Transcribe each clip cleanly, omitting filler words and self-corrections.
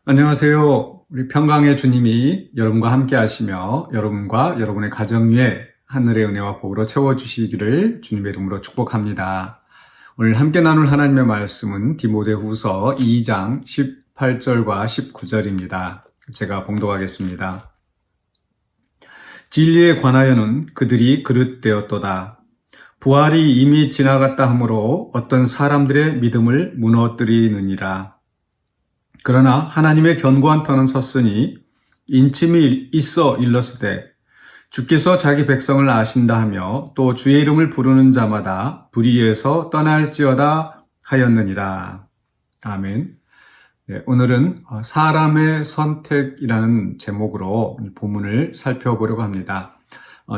안녕하세요. 우리 평강의 주님이 여러분과 함께 하시며 여러분과 여러분의 가정 위에 하늘의 은혜와 복으로 채워주시기를 주님의 이름으로 축복합니다. 오늘 함께 나눌 하나님의 말씀은 디모데후서 2장 18절과 19절입니다. 제가 봉독하겠습니다. 진리에 관하여는 그들이 그릇되었도다. 부활이 이미 지나갔다 하므로 어떤 사람들의 믿음을 무너뜨리느니라. 그러나 하나님의 견고한 터는 섰으니 인침이 있어 일렀으되 주께서 자기 백성을 아신다 하며 또 주의 이름을 부르는 자마다 불의에서 떠날지어다 하였느니라. 아멘. 네, 오늘은 사람의 선택이라는 제목으로 본문을 살펴보려고 합니다.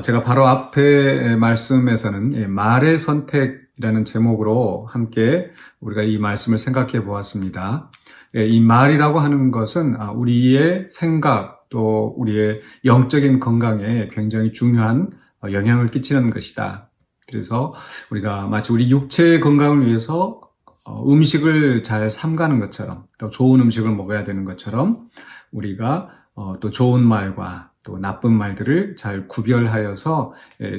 제가 바로 앞에 말씀에서는 말의 선택이라는 제목으로 함께 우리가 이 말씀을 생각해 보았습니다. 이 말이라고 하는 것은 우리의 생각 또 우리의 영적인 건강에 굉장히 중요한 영향을 끼치는 것이다. 그래서 우리가 마치 우리 육체의 건강을 위해서 음식을 잘 삼가는 것처럼 또 좋은 음식을 먹어야 되는 것처럼 우리가 또 좋은 말과 또 나쁜 말들을 잘 구별하여서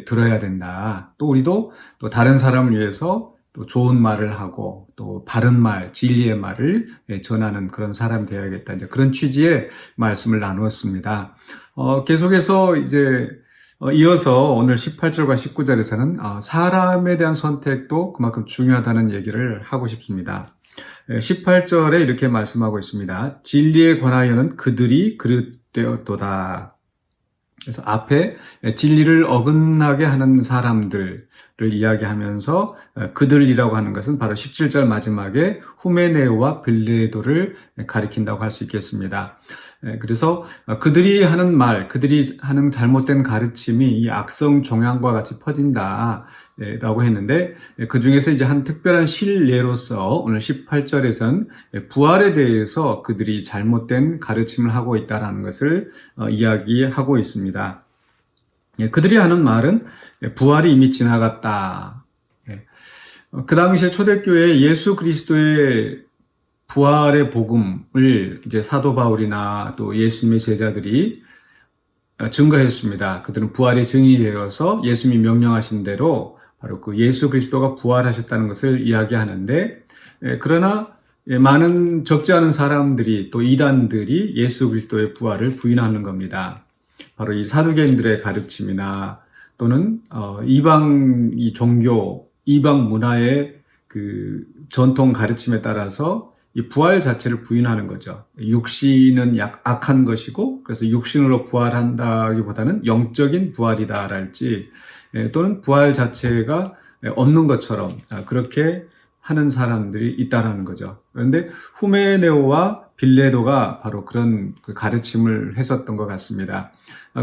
들어야 된다. 또 우리도 또 다른 사람을 위해서 또 좋은 말을 하고 또 바른 말, 진리의 말을 전하는 그런 사람이 되어야겠다. 이제 그런 취지의 말씀을 나누었습니다. 계속해서 이제 이어서 오늘 18절과 19절에서는 사람에 대한 선택도 그만큼 중요하다는 얘기를 하고 싶습니다. 18절에 이렇게 말씀하고 있습니다. 진리에 관하여는 그들이 그릇되었도다. 그래서 앞에 진리를 어긋나게 하는 사람들을 이야기하면서 그들이라고 하는 것은 바로 17절 마지막에 후메네오와 빌레도를 가리킨다고 할 수 있겠습니다. 그래서 그들이 하는 말, 그들이 하는 잘못된 가르침이 이 악성 종양과 같이 퍼진다라고 했는데 그 중에서 이제 한 특별한 실례로서 오늘 18절에선 부활에 대해서 그들이 잘못된 가르침을 하고 있다는 것을 이야기하고 있습니다. 그들이 하는 말은 부활이 이미 지나갔다. 그 당시에 초대교회에 예수 그리스도의 부활의 복음을 이제 사도 바울이나 또 예수님의 제자들이 증거했습니다. 그들은 부활의 증인이 되어서 예수님이 명령하신 대로 바로 그 예수 그리스도가 부활하셨다는 것을 이야기하는데 그러나 많은 적지 않은 사람들이 또 이단들이 예수 그리스도의 부활을 부인하는 겁니다. 바로 이 사두개인들의 가르침이나 또는 이방 이 종교, 이방 문화의 그 전통 가르침에 따라서 이 부활 자체를 부인하는 거죠. 육신은 악한 것이고 그래서 육신으로 부활한다기보다는 영적인 부활이다랄지 또는 부활 자체가 없는 것처럼 그렇게 하는 사람들이 있다라는 거죠. 그런데 후메네오와 빌레도가 바로 그런 그 가르침을 했었던 것 같습니다.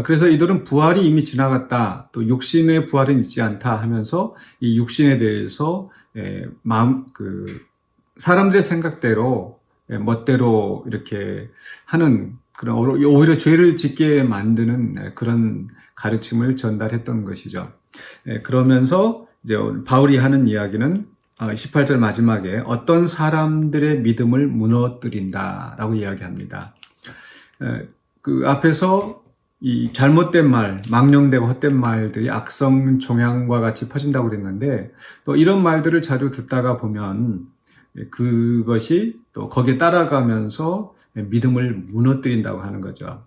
그래서 이들은 부활이 이미 지나갔다, 또 육신의 부활은 있지 않다 하면서 이 육신에 대해서 사람들의 생각대로 멋대로 이렇게 하는 그런 오히려 죄를 짓게 만드는 그런 가르침을 전달했던 것이죠. 그러면서 이제 바울이 하는 이야기는 18절 마지막에 어떤 사람들의 믿음을 무너뜨린다라고 이야기합니다. 그 앞에서 이 잘못된 말, 망령되고 헛된 말들이 악성 종양과 같이 퍼진다고 그랬는데 또 이런 말들을 자주 듣다가 보면 그것이 또 거기에 따라가면서 믿음을 무너뜨린다고 하는 거죠.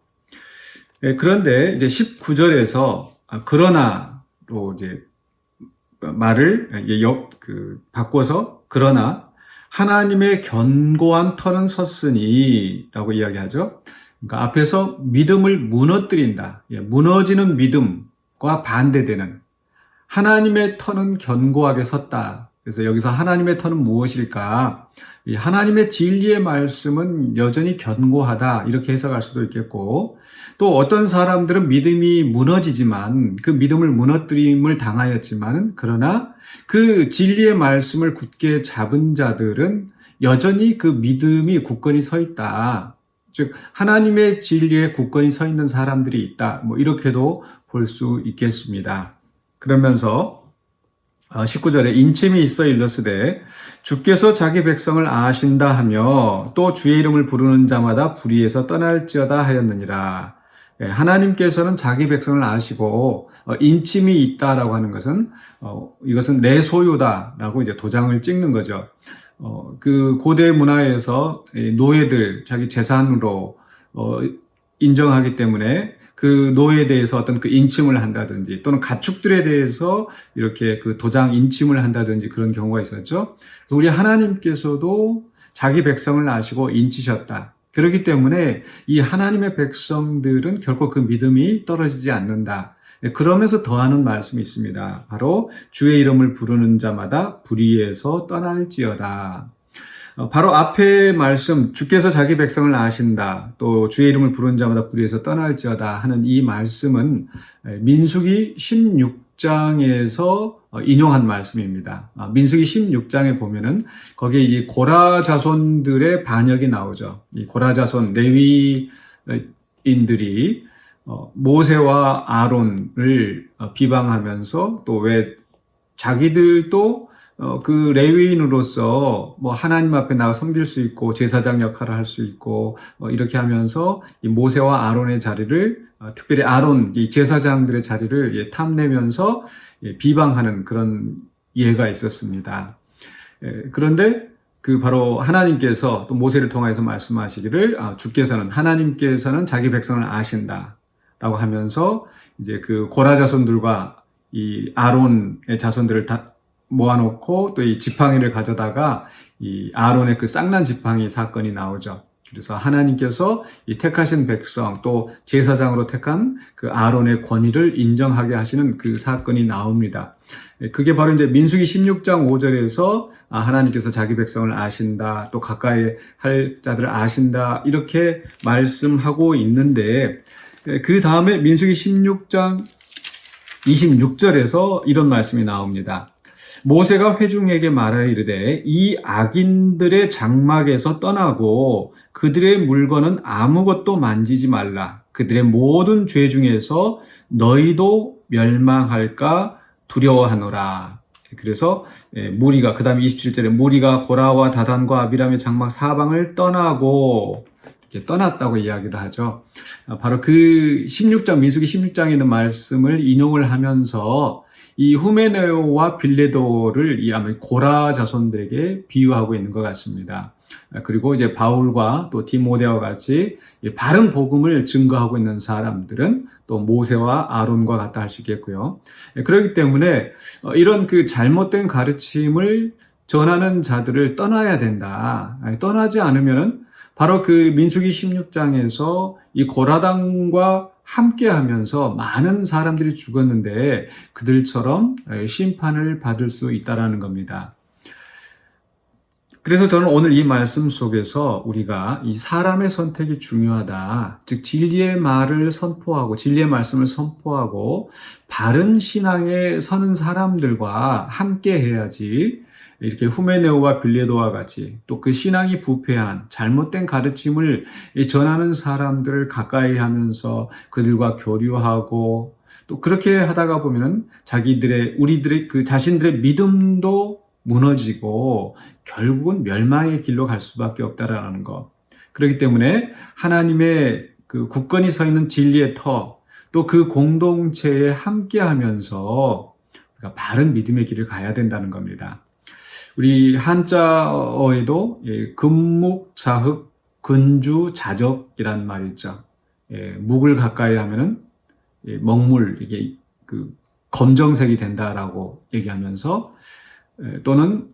그런데 이제 19절에서 그러나로 이제 말을 바꿔서 그러나 하나님의 견고한 터는 섰으니 라고 이야기하죠. 그러니까 앞에서 믿음을 무너뜨린다. 무너지는 믿음과 반대되는 하나님의 터는 견고하게 섰다. 그래서 여기서 하나님의 터는 무엇일까? 이 하나님의 진리의 말씀은 여전히 견고하다. 이렇게 해석할 수도 있겠고 또 어떤 사람들은 믿음이 무너지지만 그 믿음을 무너뜨림을 당하였지만 그러나 그 진리의 말씀을 굳게 잡은 자들은 여전히 그 믿음이 굳건히 서 있다. 즉 하나님의 진리에 굳건히 서 있는 사람들이 있다. 이렇게도 볼 수 있겠습니다. 그러면서 19절에 인침이 있어 일렀으되 주께서 자기 백성을 아신다 하며 또 주의 이름을 부르는 자마다 불의에서 떠날지어다 하였느니라. 하나님께서는 자기 백성을 아시고 인침이 있다라고 하는 것은 이것은 내 소유다라고 이제 도장을 찍는 거죠. 그 고대 문화에서 노예들 자기 재산으로 인정하기 때문에 그 노예에 대해서 어떤 그 인침을 한다든지 또는 가축들에 대해서 이렇게 그 도장 인침을 한다든지 그런 경우가 있었죠. 그래서 우리 하나님께서도 자기 백성을 아시고 인치셨다. 그렇기 때문에 이 하나님의 백성들은 결코 그 믿음이 떨어지지 않는다. 그러면서 더하는 말씀이 있습니다. 바로 주의 이름을 부르는 자마다 불의에서 떠날지어다. 바로 앞에 말씀 주께서 자기 백성을 아신다. 또 주의 이름을 부르는 자마다 불의에서 떠날지어다 하는 이 말씀은 민수기 16장에서 인용한 말씀입니다. 민수기 16장에 보면은 거기에 이 고라 자손들의 반역이 나오죠. 이 고라 자손 레위인들이 모세와 아론을 비방하면서 또 왜 자기들도 그 레위인으로서 뭐 하나님 앞에 나가 섬길 수 있고 제사장 역할을 할 수 있고 이렇게 하면서 이 모세와 아론의 자리를 특별히 아론 이 제사장들의 자리를 탐내면서 비방하는 그런 예가 있었습니다. 그런데 그 바로 하나님께서 또 모세를 통해서 말씀하시기를 주께서는 하나님께서는 자기 백성을 아신다라고 하면서 이제 그 고라 자손들과 이 아론의 자손들을 다 모아놓고 또 이 지팡이를 가져다가 이 아론의 그 쌍난 지팡이 사건이 나오죠. 그래서 하나님께서 이 택하신 백성 또 제사장으로 택한 그 아론의 권위를 인정하게 하시는 그 사건이 나옵니다. 그게 바로 이제 민수기 16장 5절에서 하나님께서 자기 백성을 아신다 또 가까이 할 자들을 아신다 이렇게 말씀하고 있는데 그 다음에 민수기 16장 26절에서 이런 말씀이 나옵니다. 모세가 회중에게 말하여 이르되 이 악인들의 장막에서 떠나고 그들의 물건은 아무것도 만지지 말라. 그들의 모든 죄 중에서 너희도 멸망할까 두려워하노라. 그래서 무리가 그 다음에 27절에 무리가 고라와 다단과 아비람의 장막 사방을 떠나고 이렇게 떠났다고 이야기를 하죠. 바로 그 16장 민수기 16장에 있는 말씀을 인용을 하면서 이 후메네오와 빌레도를 이 아마 고라 자손들에게 비유하고 있는 것 같습니다. 그리고 이제 바울과 또 디모데와 같이 바른 복음을 증거하고 있는 사람들은 또 모세와 아론과 같다 할 수 있겠고요. 그렇기 때문에 이런 그 잘못된 가르침을 전하는 자들을 떠나야 된다. 떠나지 않으면은 바로 그 민수기 16장에서 이 고라당과 함께 하면서 많은 사람들이 죽었는데 그들처럼 심판을 받을 수 있다라는 겁니다. 그래서 저는 오늘 이 말씀 속에서 우리가 이 사람의 선택이 중요하다. 즉 진리의 말을 선포하고 진리의 말씀을 선포하고 바른 신앙에 서는 사람들과 함께 해야지 이렇게 후메네오와 빌레도와 같이 또 그 신앙이 부패한 잘못된 가르침을 전하는 사람들을 가까이 하면서 그들과 교류하고 또 그렇게 하다가 보면은 우리들의 그 자신들의 믿음도 무너지고 결국은 멸망의 길로 갈 수밖에 없다라는 것. 그렇기 때문에 하나님의 그 굳건히 서 있는 진리의 터, 또 그 공동체에 함께 하면서 우리가 바른 믿음의 길을 가야 된다는 겁니다. 우리 한자어에도 금묵, 자흑, 근주, 자적이란 말이 있죠. 묵을 가까이 하면은 먹물, 이게 그 검정색이 된다라고 얘기하면서 또는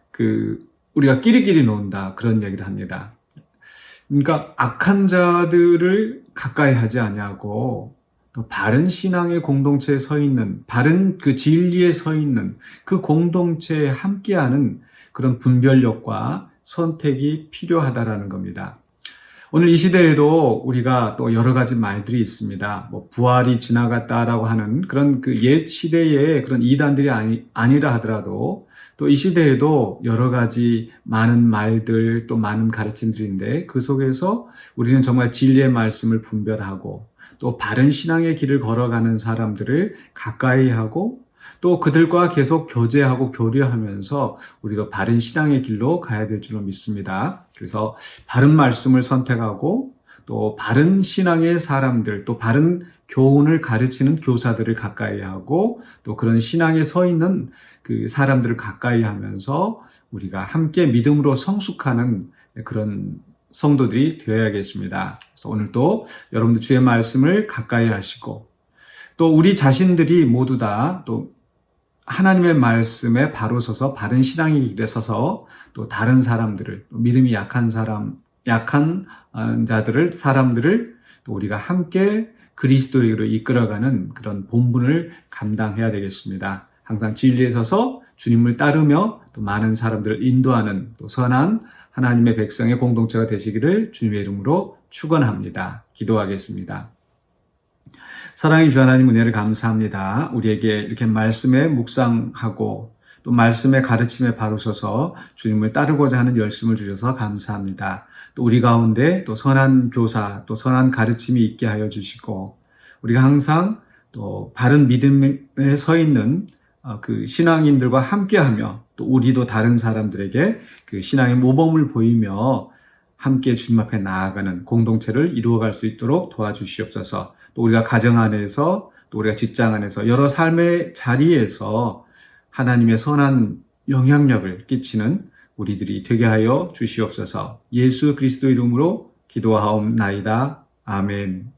그 우리가 끼리끼리 논다 그런 얘기를 합니다. 그러니까 악한 자들을 가까이 하지 아니하고 또 바른 신앙의 공동체에 서 있는 바른 그 진리에 서 있는 그 공동체에 함께하는 그런 분별력과 선택이 필요하다라는 겁니다. 오늘 이 시대에도 우리가 또 여러 가지 말들이 있습니다. 뭐 부활이 지나갔다라고 하는 그런 그 옛 시대의 그런 이단들이 아니라 하더라도 또 이 시대에도 여러 가지 많은 말들 또 많은 가르침들인데 그 속에서 우리는 정말 진리의 말씀을 분별하고 또 바른 신앙의 길을 걸어가는 사람들을 가까이 하고 또 그들과 계속 교제하고 교류하면서 우리도 바른 신앙의 길로 가야 될 줄로 믿습니다. 그래서 바른 말씀을 선택하고 또 바른 신앙의 사람들, 또 바른 교훈을 가르치는 교사들을 가까이 하고 또 그런 신앙에 서 있는 그 사람들을 가까이 하면서 우리가 함께 믿음으로 성숙하는 그런 성도들이 되어야겠습니다. 그래서 오늘도 여러분들 주의 말씀을 가까이 하시고 또 우리 자신들이 모두 다 또 하나님의 말씀에 바로 서서 바른 신앙의 길에 서서 또 다른 사람들을, 믿음이 약한 사람들을 또 우리가 함께 그리스도로 이끌어가는 그런 본분을 감당해야 되겠습니다. 항상 진리에 서서 주님을 따르며 또 많은 사람들을 인도하는 또 선한 하나님의 백성의 공동체가 되시기를 주님의 이름으로 축원합니다. 기도하겠습니다. 사랑의 주 하나님, 은혜를 감사합니다. 우리에게 이렇게 말씀에 묵상하고 또 말씀의 가르침에 바로 서서 주님을 따르고자 하는 열심을 주셔서 감사합니다. 또 우리 가운데 또 선한 교사, 또 선한 가르침이 있게 하여 주시고 우리가 항상 또 바른 믿음에 서 있는 그 신앙인들과 함께하며 또 우리도 다른 사람들에게 그 신앙의 모범을 보이며 함께 주님 앞에 나아가는 공동체를 이루어갈 수 있도록 도와주시옵소서. 또 우리가 가정 안에서 또 우리가 직장 안에서 여러 삶의 자리에서 하나님의 선한 영향력을 끼치는 우리들이 되게 하여 주시옵소서. 예수 그리스도 이름으로 기도하옵나이다. 아멘.